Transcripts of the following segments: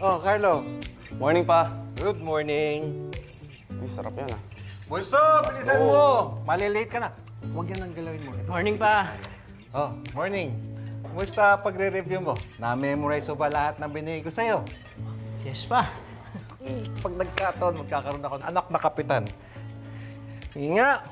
Oh, Carlo. Morning, pa. Good morning. Ay, sarap yan, ah. Bunso, bilisan mo! Malilate ka na. Huwag yan ang galawin mo. Morning pa. Oh, morning. Kumusta pagre-review mo? Na-memorize mo ba lahat ng binigay ko sa'yo? Yes pa. Pag nagkataon, magkakaroon ako ng anak na kapitan. Sige nga.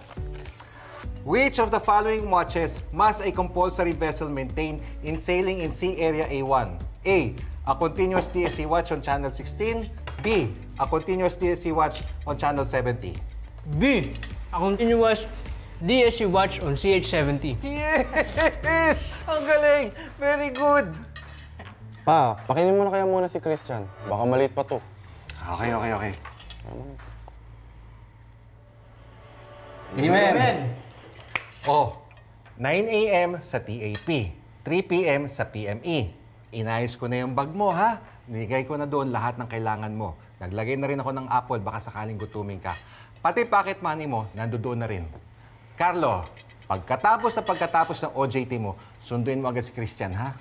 Which of the following watches must a compulsory vessel maintain in sailing in sea area A1? A. A continuous DSC watch on channel 16. B. A continuous DSC watch on channel 70. B. A continuous DSC watch on CH70. Yes! Ang galing! Very good! Pa, pakinin mo na kaya muna si Christian. Baka maliit pa to. Okay. Amen. Oh, 9 a.m. sa TAP, 3 p.m. sa PME. Inayos ko na yung bag mo, ha? Nilagay ko na doon lahat ng kailangan mo. Naglagay na rin ako ng apple, baka sakaling gutumin ka. Pati pocket money mo, nandoon na rin. Carlo, pagkatapos ng OJT mo, sunduin mo agad si Christian, ha?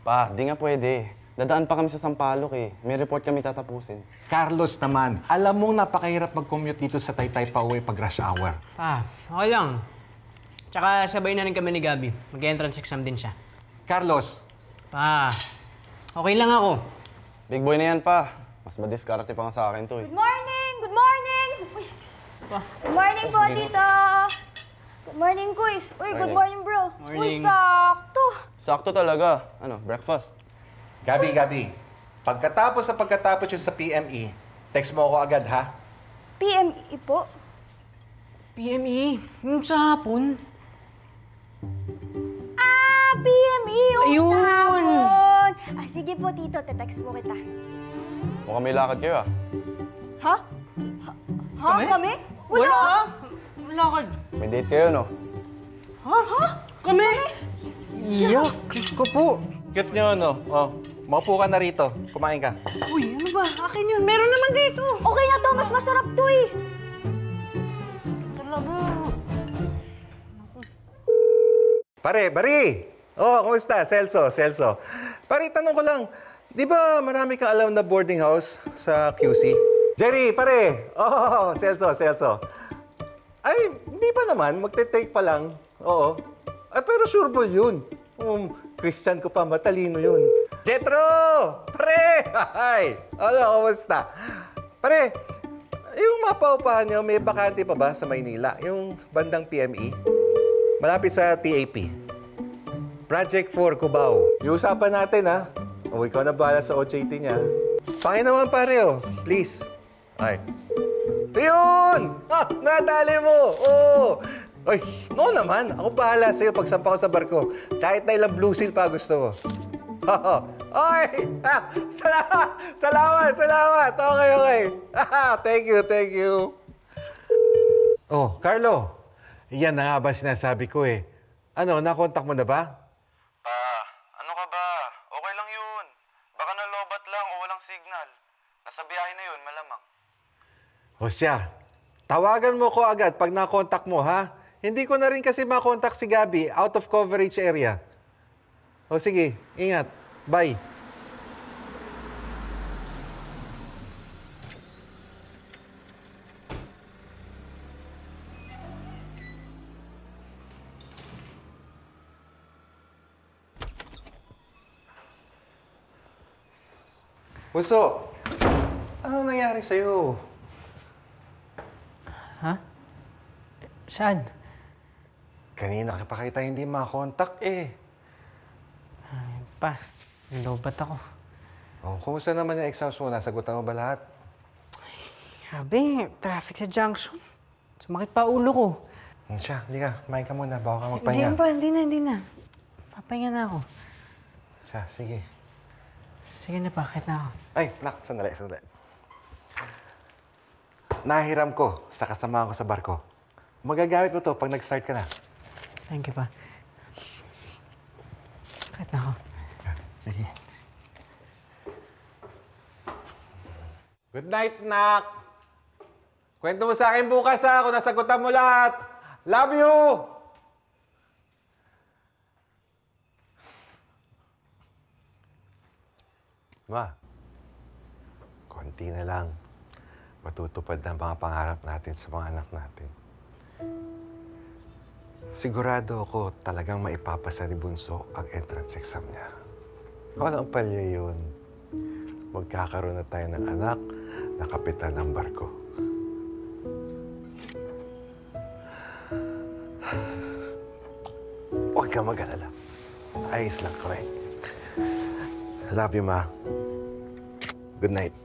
Pa, di nga pwede. Dadaan pa kami sa Sampaloc eh. May report kami tatapusin. Carlos naman, alam mong napakahirap mag-commute dito sa Taytay pa uwi pag rush hour. Pa, okay lang. Tsaka sabay na rin kami ni Gabi. Mag-entrance exam din siya. Carlos, Pa, okay lang ako. Big boy na yan, pa. Mas madiskarte pa nga sa akin to eh. Good morning! Good morning! Uy. Pa. Good morning po, tita! Good morning, Kuis! Uy, good morning, bro! Morning. Uy, sakto! Sakto talaga. Ano, breakfast. Gabi. Pagkatapos yun sa PME, text mo ako agad, ha? PME po? PME, yung sa hapon. Ah, PME! Yung Ayun! sa hapon! Ah, sige po, tito. Te-text mo kita. Mukhang may lakad kayo ah. Ha? Ha? Kami? Wala. Wala ka. May date kayo, no? Ha? Kami? Iyak. Diyos ko po. Cute nyo, no? Oh, maupo ka na rito. Kumain ka. Uy, ano ba? Akin yun. Meron naman dito. Okay na to. Mas masarap to eh. Talaga. Bari! Oh, kumusta? Celso. Pare, tanong ko lang, di ba marami kang alam na boarding house sa QC? Jerry, pare! Oh, Celso. Ay, hindi pa naman. Magte-take pa lang. Oo. Ay, pero sure ball yun. Christian ko pa, matalino yun. Jetro! Pare! Hi! Ano, kumusta? Pare, yung mapaupahan nyo, may bakante pa ba sa Maynila? Yung bandang PME? Malapit sa TAP. Project 4, Cubao. Iusapan natin, ha? O, ikaw na bahala sa OJT niya. Pakin naman, pare, oh. Please. Ay. Ayun! Ah, nadali mo! Oo! Oy, no naman. Ako bahala sa'yo pagsampa ko sa barko. Kahit na ilang blue seal pa gusto mo. Oy! Ah, salamat! Okay. Thank you. Oh, Carlo. Yan na nga ba sinasabi ko eh. Ano, nakontak mo na ba? Pa, ano ka ba? Okay lang yun. Baka nalobat lang o walang signal. Nasa biyahe na yun, malamang. O siya, tawagan mo ko agad pag nakontak mo, ha? Hindi ko na rin kasi makontak si Gabi, out of coverage area. O sige, ingat. Bye. Bunso, ano nangyari sa'yo? Ha? Saan? Kanina pa kita hindi makontak eh. Pa, nilobat ako. Oh, kumusta naman yung exams mo? Nasagutan mo ba lahat? Grabe, traffic sa junction. Sumakit pa ulo ko. Siya, hindi ka. Kumain ka muna. Baka ka magpahinga. Hindi na. Papahinga na ako. Siya, sige. Sige na, bakit na ako? Ay, nak, sandali. Nahiram ko sa kasama ko sa barko. Magagamit mo to pag nag-start ka na. Thank you pa. Bakit na ako? Sige. Good night, Nak! Kwento mo sa akin bukas, ha, kung nasagutan mo lahat. Love you! Ma, konti na lang. Matutupad na ang mga pangarap natin sa mga anak natin. Sigurado ako talagang maipapasa ni Bunso ang entrance exam niya. Walang palya yun. Magkakaroon na tayo ng anak na kapitan ng barko. Huwag ka mag-alala. Ayos lang kami. Love you, Ma. Good night.